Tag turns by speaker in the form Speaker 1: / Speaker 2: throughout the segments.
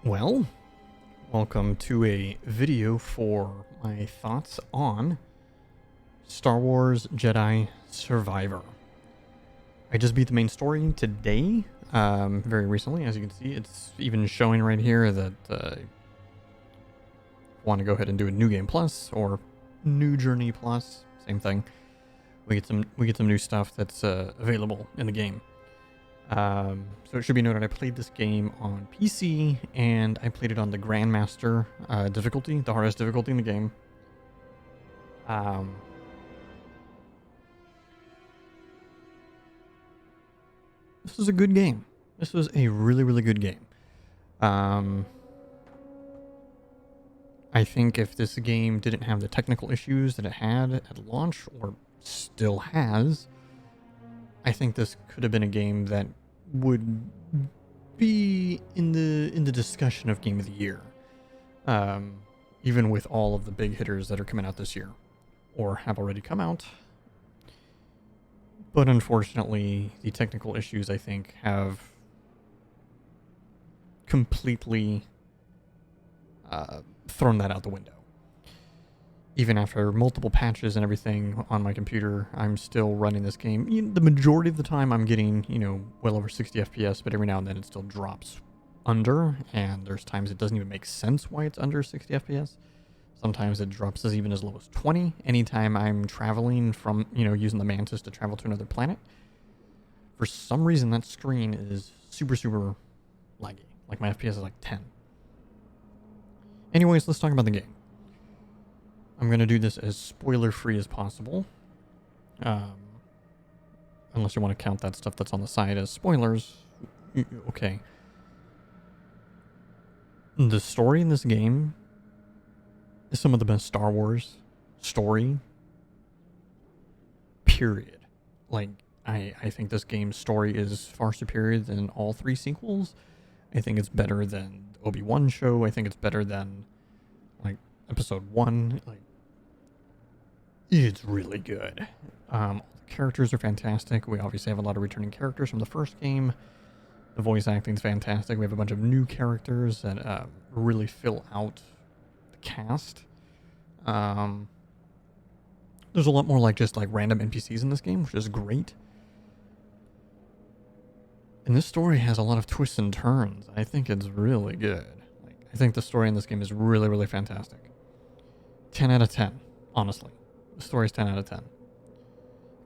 Speaker 1: Well, welcome to a video for my thoughts on Star Wars Jedi Survivor. I just beat the main story today, very recently. As you can see, it's even showing right here that want to go ahead and do a New Game Plus or New Journey Plus, same thing. We get some new stuff that's available in the game. So it should be noted I played this game on PC and I played it on the Grandmaster difficulty, the hardest difficulty in the game. This was a good game. This was a really, really good game. I think if this game didn't have the technical issues that it had at launch, or still has, I think this could have been a game that would be in the discussion of Game of the Year, even with all of the big hitters that are coming out this year, or have already come out. But unfortunately, the technical issues, I think, have completely thrown that out the window. Even after multiple patches and everything on my computer, I'm still running this game. The majority of the time I'm getting, well over 60 FPS, but every now and then it still drops under, and there's times it doesn't even make sense why it's under 60 FPS. Sometimes it drops even as low as 20 anytime I'm traveling from, using the Mantis to travel to another planet. For some reason, that screen is super, super laggy. Like my FPS is like 10. Anyways, let's talk about the game. I'm going to do this as spoiler-free as possible. Unless you want to count that stuff that's on the side as spoilers. Okay. The story in this game is some of the best Star Wars story, period. Like, I think this game's story is far superior than all three sequels. I think it's better than the Obi-Wan show. I think it's better than, like, Episode 1. Like, it's really good. All the characters are fantastic. We obviously have a lot of returning characters from the first game. The voice acting's fantastic. We have a bunch of new characters that really fill out the cast. There's a lot more just random NPCs in this game, which is great. And this story has a lot of twists and turns. I think it's really good. I think the story in this game is really, really fantastic. 10 out of 10, honestly. The story's 10 out of 10.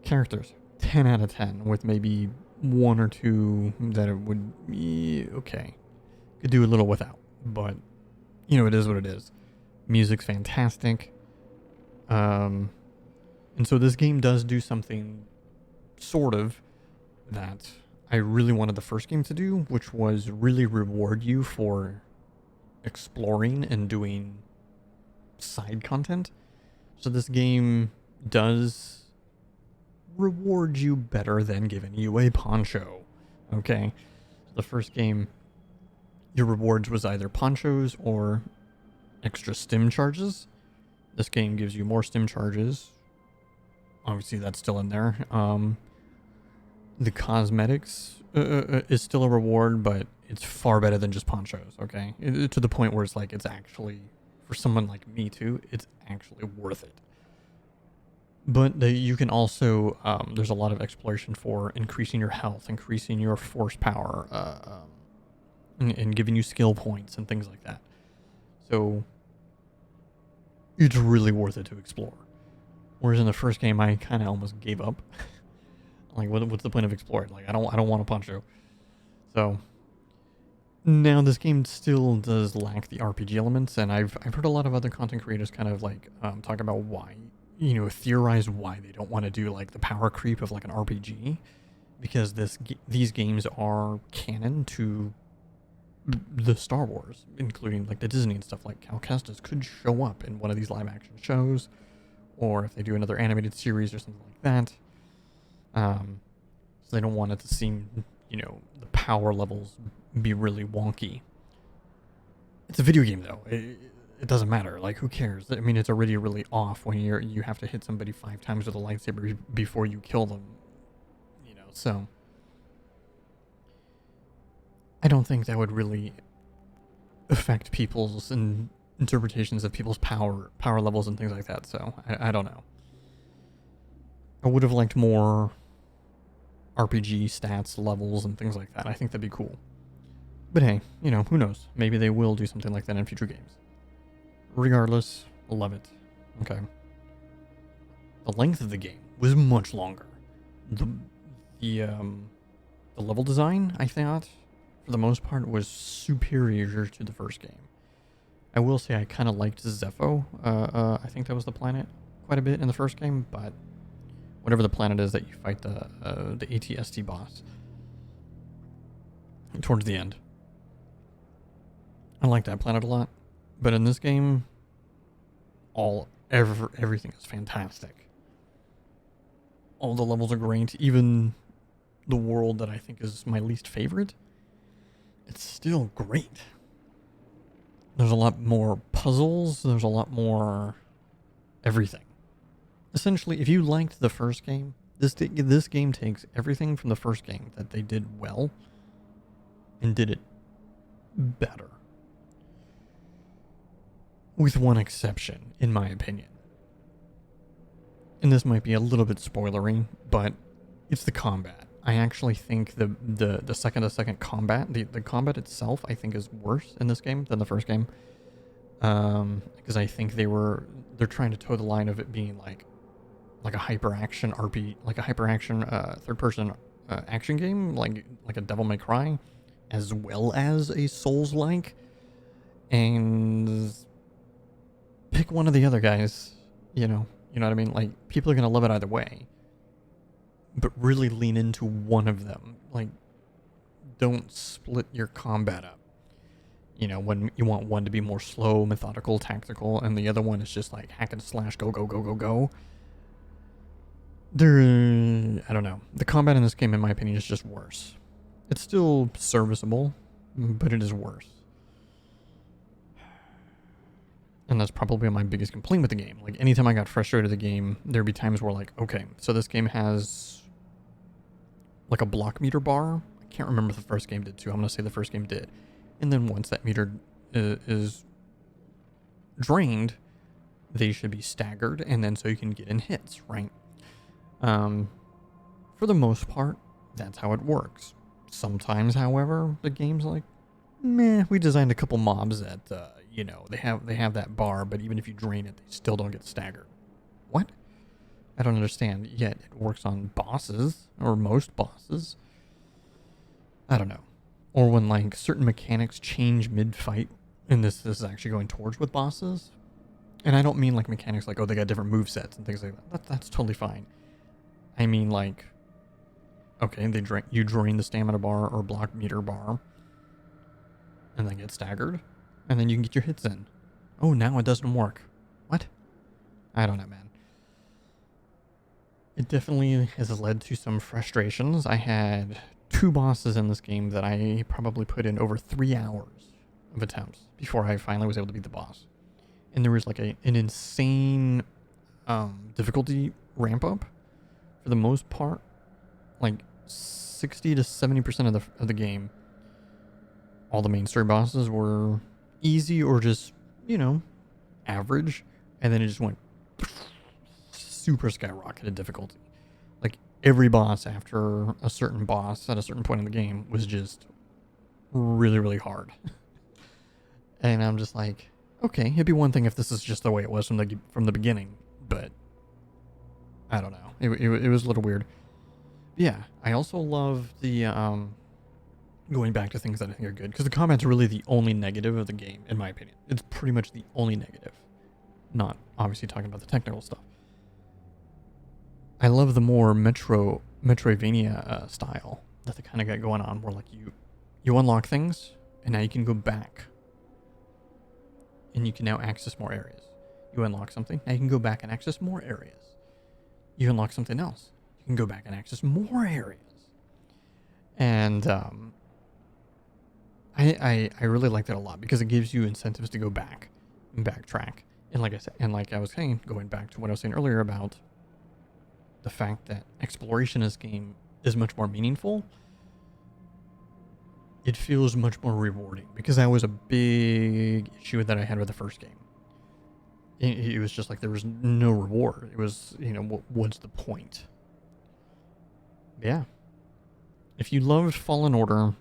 Speaker 1: Characters, 10 out of 10, with maybe one or two that it would be okay. Could do a little without, but, it is what it is. Music's fantastic. And so this game does do something sort of that I really wanted the first game to do, which was really reward you for exploring and doing side content. So this game does reward you better than giving you a poncho. Okay? The first game, your rewards was either ponchos or extra stim charges. This game gives you more stim charges. Obviously, that's still in there. The cosmetics is still a reward, but it's far better than just ponchos, okay? To the point where it's actually, for someone like me too, it's actually worth it. But you can also, there's a lot of exploration for increasing your health, increasing your force power, and giving you skill points and things like that. So it's really worth it to explore. Whereas in the first game, I kind of almost gave up. What's the point of exploring? I don't want a poncho. So now this game still does lack the RPG elements, and I've heard a lot of other content creators kind of talk about why, theorize why they don't want to do the power creep of an RPG, because these games are canon to the Star Wars, including the Disney and stuff. Cal Kestis could show up in one of these live action shows, or if they do another animated series or something like that. So they don't want it to seem, the power levels be really wonky. It's a video game, though. It doesn't matter. Who cares? I mean, it's already really off when you have to hit somebody 5 times with a lightsaber before you kill them. So I don't think that would really affect people's interpretations of people's power levels and things like that. So I don't know. I would have liked more RPG stats, levels, and things like that. I think that'd be cool. But hey, you know, who knows? Maybe they will do something like that in future games. Regardless, love it. Okay. The length of the game was much longer. The level design, I thought, for the most part, was superior to the first game. I will say I kind of liked Zepho. I think that was the planet quite a bit in the first game, but whatever the planet is that you fight the ATST boss towards the end. I like that planet a lot, but in this game, everything is fantastic. All the levels are great, even the world that I think is my least favorite. It's still great. There's a lot more puzzles, there's a lot more everything. Essentially, if you liked the first game, this game takes everything from the first game that they did well and did it better. With one exception, in my opinion. And this might be a little bit spoilery, but it's the combat. I actually think the second combat, the combat itself, I think is worse in this game than the first game. Because I think they're trying to toe the line of it being like a hyper action RP, like a hyper action third person action game, like a Devil May Cry, as well as a Souls-like, and pick one of the other guys. You know what I mean? Like, people are gonna love it either way, but really lean into one of them. Like, don't split your combat up. You know, when you want one to be more slow, methodical, tactical, and the other one is just like hack and slash, go, go, go, go, go. I don't know. The combat in this game, in my opinion, is just worse. It's still serviceable, but it is worse. And that's probably my biggest complaint with the game. Like, anytime I got frustrated with the game, there'd be times where, like, okay, so this game has like a block meter bar. I can't remember if the first game did too. I'm going to say the first game did. And then once that meter is drained, they should be staggered, and then so you can get in hits, right? For the most part, that's how it works. Sometimes, however, the game's like, meh, we designed a couple mobs that, you know, they have that bar, but even if you drain it, they still don't get staggered. What? I don't understand. Yet it works on bosses, or most bosses. I don't know. Or when, like, certain mechanics change mid-fight, and this is actually going towards with bosses. And I don't mean, like, mechanics like, oh, they got different movesets and things like that. That's totally fine. I mean, like, okay, you drain the stamina bar or block meter bar, and then get staggered, and then you can get your hits in. Oh, now it doesn't work. What? I don't know, man. It definitely has led to some frustrations. I had 2 bosses in this game that I probably put in over 3 hours of attempts before I finally was able to beat the boss. And there was like an insane difficulty ramp up. For the most part, like 60 to 70% of the game, all the main story bosses were easy or just, you know, average, and then it just went super skyrocketed difficulty. Like, every boss after a certain boss at a certain point in the game was just really, really hard. And I'm just like, okay, it'd be one thing if this is just the way it was from the beginning, but I don't know. It was a little weird. Yeah, I also love the going back to things that I think are good, because the combat's really the only negative of the game, in my opinion. It's pretty much the only negative. Not obviously talking about the technical stuff. I love the more Metroidvania style that they kind of got going on, where like you unlock things, and now you can go back, and you can now access more areas. You unlock something, now you can go back and access more areas. You unlock something else, you can go back and access more areas. And I really like that a lot, because it gives you incentives to go back and backtrack. And like I said, and like I was saying, going back to what I was saying earlier about the fact that exploration in this game is much more meaningful. it feels much more rewarding, because that was a big issue that I had with the first game. It was just like there was no reward. It was, what's the point? Yeah. If you loved Fallen Order,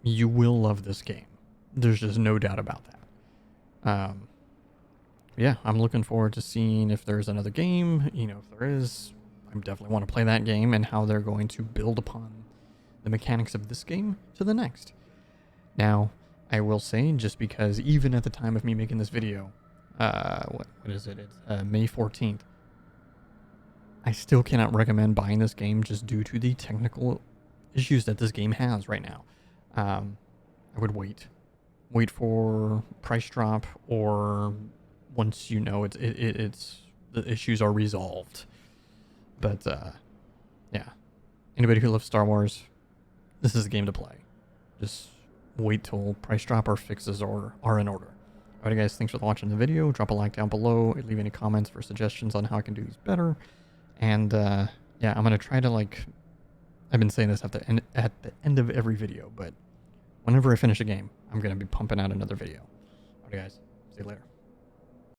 Speaker 1: you will love this game. There's just no doubt about that. Yeah, I'm looking forward to seeing if there's another game. If there is, I definitely want to play that game and how they're going to build upon the mechanics of this game to the next. Now, I will say, just because even at the time of me making this video, what is it? It's May 14th. I still cannot recommend buying this game just due to the technical issues that this game has right now. I would wait for price drop, or once it's the issues are resolved. But yeah, anybody who loves Star Wars, this is a game to play. Just wait till price drop or fixes are in order. Alright guys, thanks for watching the video. Drop a like down below. Leave any comments for suggestions on how I can do these better. And yeah, I'm gonna try to, I've been saying this at the end of every video, but whenever I finish a game, I'm gonna be pumping out another video. Alright guys, see you later.